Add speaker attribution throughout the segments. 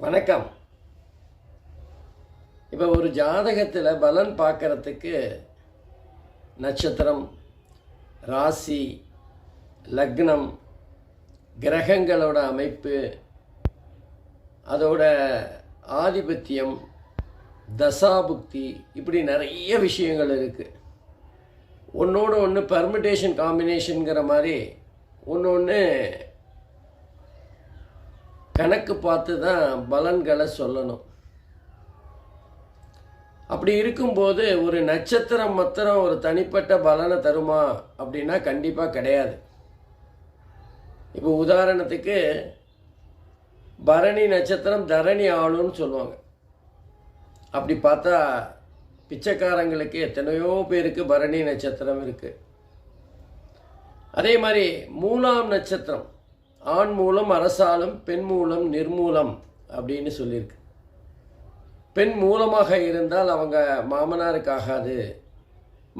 Speaker 1: வணக்கம். இப்போ ஒரு ஜாதகத்தில் பலன் பார்க்கறதுக்கு நட்சத்திரம், ராசி, லக்னம், கிரகங்களோட அமைப்பு, அதோட ஆதிபத்தியம், தசாபுக்தி, இப்படி நிறைய விஷயங்கள் இருக்குது. ஒன்றோட ஒன்று பர்மிட்டேஷன் காம்பினேஷனுங்கிற மாதிரி ஒன்று ஒன்று கணக்கு பார்த்து தான் பலன்களை சொல்லணும். அப்படி இருக்கும்போது ஒரு நட்சத்திரம் மாத்திரம் ஒரு தனிப்பட்ட பலனை தருமா அப்படின்னா கண்டிப்பாக கிடையாது. இப்போ உதாரணத்துக்கு பரணி நட்சத்திரம் தரணி ஆளுன்னு சொல்லுவாங்க. அப்படி பார்த்தா பிச்சைக்காரங்களுக்கு எத்தனையோ பேருக்கு பரணி நட்சத்திரம் இருக்குது. அதே மாதிரி மூலாம் நட்சத்திரம் ஆண் மூலம் அரசாலும் பெண் மூலம் நிர்மூலம் அப்படின்னு சொல்லியிருக்கு. பெண் மூலமாக இருந்தால் அவங்க மாமனாருக்கு ஆகாது,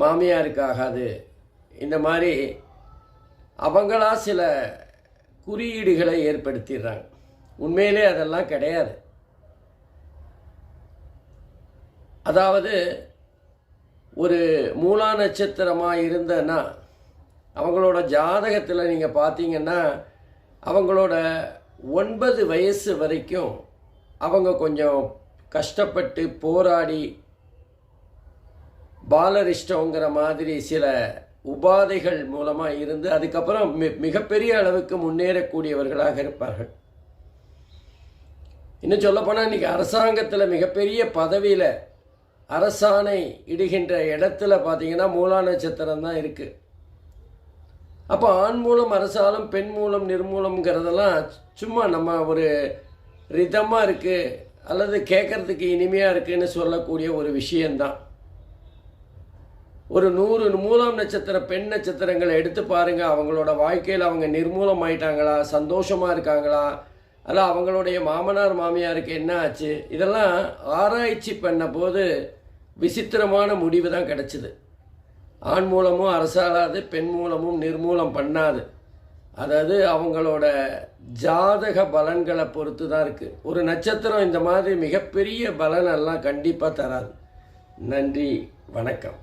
Speaker 1: மாமியாருக்கு ஆகாது, இந்த மாதிரி அவங்களா சில குறியீடுகளை ஏற்படுத்திடுறாங்க. உண்மையிலே அதெல்லாம் கிடையாது. அதாவது ஒரு மூலா நட்சத்திரமாக இருந்தன்னா அவங்களோட ஜாதகத்தில் நீங்கள் பார்த்தீங்கன்னா அவங்களோட 9 வயசு வரைக்கும் அவங்க கொஞ்சம் கஷ்டப்பட்டு போராடி பாலரிஷ்டங்கிற மாதிரி சில உபாதைகள் மூலமாக இருந்து அதுக்கப்புறம் மிகப்பெரிய அளவுக்கு முன்னேறக்கூடியவர்களாக இருப்பார்கள். இன்னும் சொல்லப்போனால் இன்றைக்கி அரசாங்கத்தில் மிகப்பெரிய பதவியில் அரசாணை இடுகின்ற இடத்துல பார்த்தீங்கன்னா மூலா நட்சத்திரம் தான் இருக்குது. அப்போ ஆண் மூலம் அரசாலும் பெண் மூலம் நிர்மூலம்ங்கிறதெல்லாம் சும்மா நம்ம ஒரு ரிதமாக இருக்குது அல்லது கேட்குறதுக்கு இனிமையாக இருக்குதுன்னு சொல்லக்கூடிய ஒரு விஷயந்தான். ஒரு 100 மூலம் நட்சத்திர பெண் நட்சத்திரங்களை எடுத்து பாருங்கள். அவங்களோட வாழ்க்கையில் அவங்க நிர்மூலம் ஆயிட்டாங்களா, சந்தோஷமாக இருக்காங்களா, அல்ல அவங்களுடைய மாமனார் மாமியாருக்கு என்ன ஆச்சு, இதெல்லாம் ஆராய்ச்சி பண்ண போது விசித்திரமான முடிவு தான் கிடச்சிது. ஆண் மூலமும் அரசாலாது, பெண் மூலமும் நிர்மூலம் பண்ணாது. அதாவது அவங்களோட ஜாதக பலன்களை பொறுத்து தான் இருக்குது. ஒரு நட்சத்திரம் இந்த மாதிரி மிகப்பெரிய பலனெல்லாம் கண்டிப்பாக தராது. நன்றி, வணக்கம்.